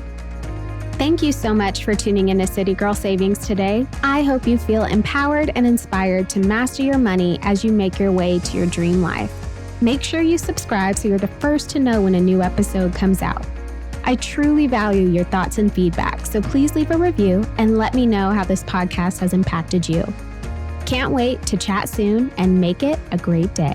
Thank you so much for tuning into City Girl Savings today. I hope you feel empowered and inspired to master your money as you make your way to your dream life. Make sure you subscribe so you're the first to know when a new episode comes out. I truly value your thoughts and feedback, so please leave a review and let me know how this podcast has impacted you. Can't wait to chat soon and make it a great day.